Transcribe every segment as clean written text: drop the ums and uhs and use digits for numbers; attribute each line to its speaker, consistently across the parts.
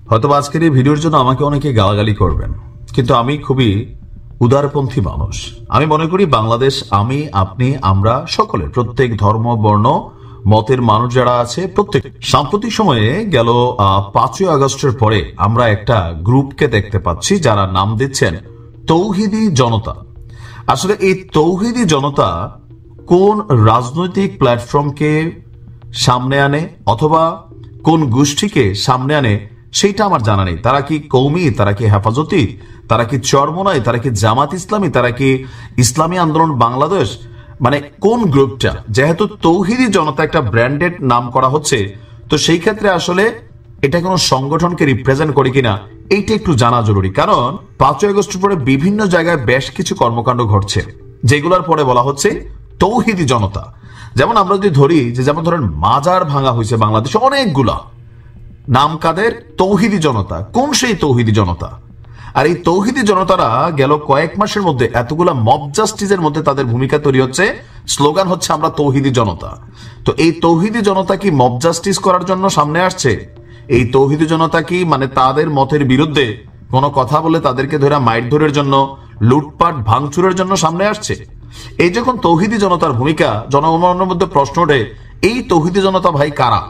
Speaker 1: হয়তো আজকের এই ভিডিওর জন্য আমাকে অনেকে গালাগালি করবেন, কিন্তু আমি খুবই উদারপন্থী মানুষ। আমি মনে করি বাংলাদেশ আমি, আপনি, আমরা সকলে, প্রত্যেক ধর্ম, বর্ণ, মতের মানুষ যারা আছে প্রত্যেক। সাম্প্রতিক সময়ে গেল 5ই আগস্টের পরে আমরা একটা গ্রুপকে দেখতে পাচ্ছি যারা নাম দিচ্ছেন তৌহিদি জনতা। আসলে এই তৌহিদি জনতা কোন রাজনৈতিক প্ল্যাটফর্মকে সামনে আনে অথবা কোন গোষ্ঠীকে সামনে আনে সেইটা আমার জানা নেই। তারা কি কৌমি, তারা কি হেফাজতি, তারা কি চরমোনাই, তারা কি জামাত ইসলামী, তারা কি ইসলামী আন্দোলন বাংলাদেশ, মানে কোন গ্রুপটা? যেহেতু তৌহিদি জনতা একটা ব্র্যান্ডেড নাম করা হচ্ছে, তো সেই ক্ষেত্রে আসলে এটা কোনো সংগঠনকে রিপ্রেজেন্ট করে কিনা এইটা একটু জানা জরুরি। কারণ 5ই আগস্টের পরে বিভিন্ন জায়গায় বেশ কিছু কর্মকাণ্ড ঘটছে যেগুলোর পরে বলা হচ্ছে তৌহিদি জনতা। যেমন আমরা যদি ধরি যে যেমন ধরেন মাজার ভাঙা হয়েছে বাংলাদেশে অনেকগুলা, নাম কাদের? তৌহিদি জনতা। কোন সেই তৌহিদি জনতা? আর এই তৌহিদি জনতারা গেল কয়েক মাসের মধ্যে এতগুলা মব জাস্টিসের মধ্যে তাদের ভূমিকা তৈরি হচ্ছে, স্লোগান হচ্ছে আমরা তৌহিদি জনতা। তো এই তৌহিদি জনতা কি মব জাস্টিস করার জন্য সামনে আসছে? এই তৌহিদি জনতা কি মানে তাদের মতের বিরুদ্ধে কোনো কথা বলে তাদেরকে ধরে মাইরধরের জন্য, লুটপাট ভাঙচুরের জন্য সামনে আসছে? এই যখন তৌহিদি জনতার ভূমিকা, জনগণের মধ্যে প্রশ্ন ওঠে এই তৌহিদি জনতা ভাই কারা?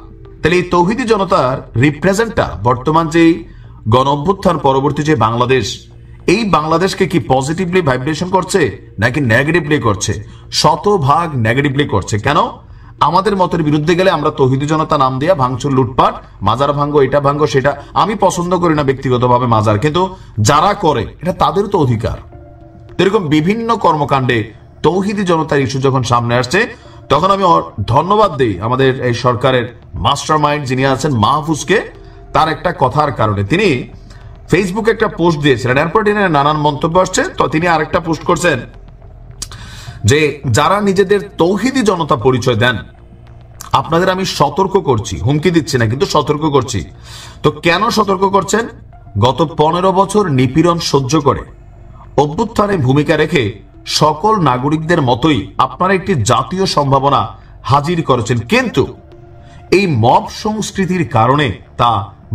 Speaker 1: তাহলে এই তৌহিদি জনতার রিপ্রেজেন্টটা বর্তমান যে গণ অভ্যুত্থান পরবর্তী যে বাংলাদেশ, এই বাংলাদেশকে কি পজিটিভলি ভাইব্রেশন করছে নাকি নেগেটিভলি করছে? শতভাগ নেগেটিভলি করছে। কেন? আমাদের মতের বিরুদ্ধে গেলে আমরা তৌহিদি জনতা নাম দিয়া ভাঙচুর, লুটপাট, মাজার ভাঙ্গো, এটা ভাঙ্গো, সেটা। আমি পছন্দ করি না ব্যক্তিগতভাবে মাজার, কিন্তু যারা করে এটা তাদের তো অধিকার। এরকম বিভিন্ন কর্মকাণ্ডে তৌহিদি জনতার ইস্যু যখন সামনে আসছে, তখন আমি ধন্যবাদ দিই আমাদের এই সরকারের মাস্টার মাইন্ড যিনি আছেন মাহফুজকে, তার একটা কথার কারণে। তিনি ফেসবুকে একটা পোস্ট দিয়েছিলেন, এরপর নানান মন্তব্য আসছে, তো তিনি আরেকটা পোস্ট করছেন যে যারা নিজেদের তৌহিদি জনতা পরিচয় দেন আপনাদের আমি সতর্ক করছি, হুমকি দিচ্ছি না কিন্তু সতর্ক করছি। তো কেন সতর্ক করছেন? গত 15 বছর নিপীড়ন সহ্য করে অভ্যুত্থানে ভূমিকা রেখে সকল নাগরিকদের মতোই আপনারা একটি জাতীয় সম্ভাবনা হাজির করেছেন, কিন্তু এই মব সংস্কৃতির কারণে তা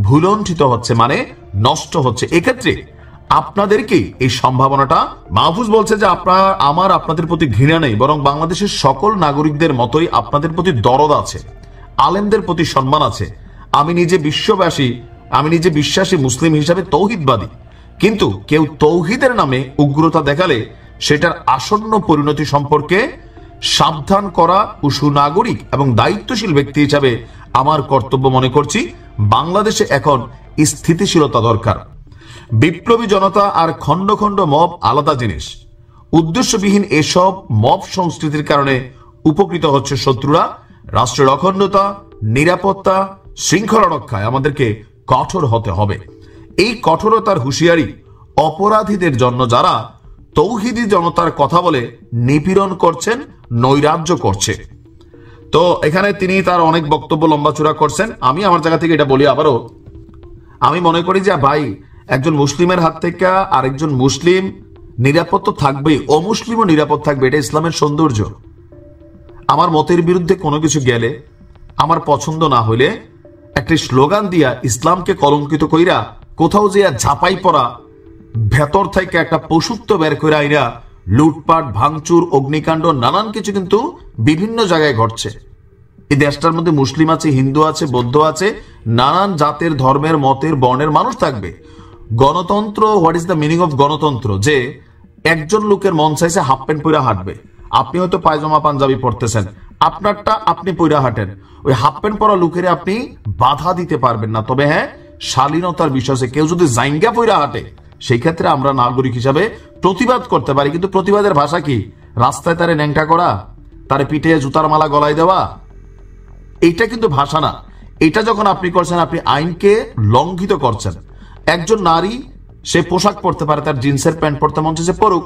Speaker 1: ভুলণ্ঠিত হচ্ছে, মানে নষ্ট হচ্ছে। এক্ষেত্রে আপনাদেরকে এই সম্ভাবনাটা, মাহফুজ বলছে যে আপনাদের প্রতি ঘৃণা নেই, বরং বাংলাদেশের সকল নাগরিকদের মতোই আপনাদের প্রতি দরদ আছে, আলেমদের প্রতি সম্মান আছে। আমি নিজে বিশ্বাসী মুসলিম হিসাবে তৌহিদবাদী, কিন্তু কেউ তৌহিদের নামে উগ্রতা দেখালে সেটার আসন্ন পরিণতি সম্পর্কে সাবধান করা ও সুনাগরিক এবং দায়িত্বশীল ব্যক্তি হিসাবে আমার কর্তব্য মনে করছি। বাংলাদেশে এখন স্থিতিশীলতা দরকার। বিপ্লবী জনতা আর খণ্ড খণ্ড মব আলাদা জিনিস। উদ্দেশ্যবিহীন এসব মব সংস্কৃতির কারণে উপকৃত হচ্ছে শত্রুরা। রাষ্ট্রের অখণ্ডতা, নিরাপত্তা, শৃঙ্খলা রক্ষায় আমাদেরকে কঠোর হতে হবে। এই কঠোরতার হুঁশিয়ারি অপরাধীদের জন্য যারা তৌহিদি জনতার কথা বলে নিপীড়ন করছেন, নৈরাজ্য করছে। তো এখানে তিনি তার অনেক বক্তব্য লম্বাচূড়া করছেন। আমি আমার জায়গা থেকে এটা বলি আবারও, আমি মনে করি যে ভাই একজন মুসলিমের হাত থেকে আরেকজন মুসলিম নিরাপদ তো থাকবেই, অমুসলিমও নিরাপদ থাকবে, এটা ইসলামের সৌন্দর্য। আমার মতের বিরুদ্ধে কোনো কিছু গেলে, আমার পছন্দ না হইলে একটি স্লোগান দিয়া ইসলামকে কলঙ্কিত কইরা কোথাও যে ঝাপাই পড়া, ভেতর থেকে একটা পশুত্ব বের করে আইরা লুটপাট, ভাঙচুর, অগ্নিকাণ্ড, নানান কিছু কিন্তু বিভিন্ন জায়গায় ঘটছে। এই দেশটার মধ্যে মুসলিম আছে, হিন্দু আছে, বৌদ্ধ আছে, নানান জাতের, ধর্মের, মতের, বর্ণের মানুষ থাকবে। গণতন্ত্র, what is the meaning of গণতন্ত্র? যে একজন লোকের মন চাইছে হাফ প্যান্ট পইরা হাঁটবে, আপনি হয়তো পায়জামা পাঞ্জাবি পরতেছেন, আপনারটা আপনি পইরা হাঁটেন, ওই হাফ প্যান্ট পরা লোকের আপনি বাধা দিতে পারবেন না। তবে হ্যাঁ, শালীনতার বিষয়ে কেউ যদি জাইঙ্গা পইরা হাঁটে, সেই ক্ষেত্রে আমরা নাগরিক হিসাবে প্রতিবাদ করতে পারি। কিন্তু প্রতিবাদের ভাষা কি? রাস্তায় তারে ন্যাংটা করা, তারে পিঠে জুতার মালা গলায় দেওয়া, এইটা কিন্তু ভাষা না। এটা যখন আপনি করছেন, আপনি আইনকে লঙ্ঘিত করছেন। একজন নারী সে পোশাক পরতে পারে, তার জিন্সের প্যান্ট পরতে মন চাইছে পরুক,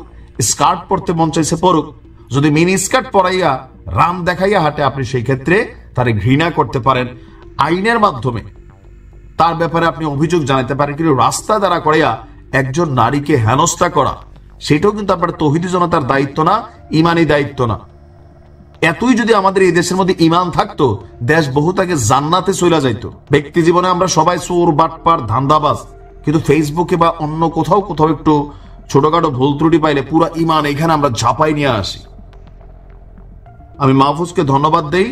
Speaker 1: স্কার্ট পরতে মন চাইছে পরুক। যদি মিনি স্কার্ট পরাইয়া রাম দেখাইয়া হাঁটে, আপনি সেই ক্ষেত্রে তারে ঘৃণা করতে পারেন, আইনের মাধ্যমে তার ব্যাপারে আপনি অভিযোগ জানাতে পারেন। কিন্তু রাস্তা দ্বারা করাইয়া একজন নারীকে হেনস্থা করা, সেটাও কিন্তু আপনার তৌহিদি জনতার দায়িত্ব না, ইমানি দায়িত্ব না। এতই যদি আমাদের এই দেশের মধ্যে ইমান থাকতো, দেশ বহুত আগে জান্নাতে চলে যাইতো। ব্যক্তি জীবনে আমরা সবাই চোর, বাটপার, ধান্দাবাজ, কিন্তু ফেসবুকে বা অন্য কোথাও কোথাও একটু ছোটখাটো ভুল ত্রুটি পাইলে পুরো ইমান এখানে আমরা ঝাঁপাই নিয়ে আসি। আমি মাহফুজকে ধন্যবাদ দেই।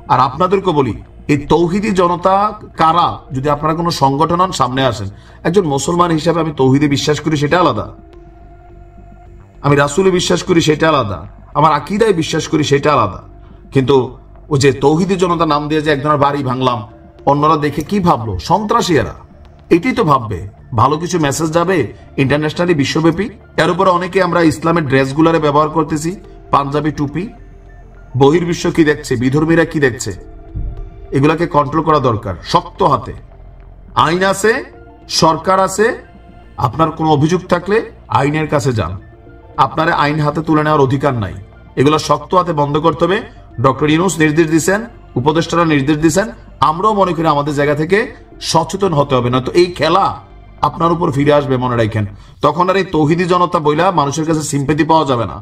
Speaker 1: আর আপনাদেরকে বলি, এই তৌহিদি জনতা কারা, যদি আপনারা কোনো সংগঠন হন সামনে আসেন। একজন মুসলমান হিসাবে আমি তৌহিদে বিশ্বাস করি, সেটা আলাদা। আমি রাসূলে বিশ্বাস করি, সেটা আলাদা। আমার আকীদায় বিশ্বাস করি, সেটা আলাদা। কিন্তু ও যে তৌহিদি জনতা নাম দিয়ে যে একজনের বাড়ি ভাঙলাম, অন্যরা দেখে কি ভাবলো? সন্ত্রাসী এরা। এটাই তো ভাববে। ভালো কিছু মেসেজ যাবে ইন্টারন্যাশনালি, বিশ্বব্যাপী। এর উপরে অনেকে আমরা ইসলামের ড্রেসগুলারে ব্যবহার করতেছি, পাঞ্জাবি, টুপি। বহির্বিশ্ব কি দেখছে, বিধর্মীরা কি দেখছে, এগুলাকে কন্ট্রোল করা দরকার। শক্ত হাতে আইন আছে, সরকার আছে। আপনার কোনো অভিযোগ থাকলে আইনের কাছে যান। আপনারা আইন হাতে তুলে নেওয়ার অধিকার নাই। এগুলো শক্ত হাতে বন্ধ করতে হবে। ডক্টর ইউনূস নির্দেশ দিচ্ছেন, উপদেষ্টারা নির্দেশ দিচ্ছেন। আমরাও মনে করি আমাদের জায়গা থেকে সচেতন হতে হবে, না তো এই খেলা আপনার উপর ফিরে আসবে, মনে রাখেন। তখন আর এই তৌহিদি জনতা বইলা মানুষের কাছে সিম্পেথি পাওয়া যাবে না।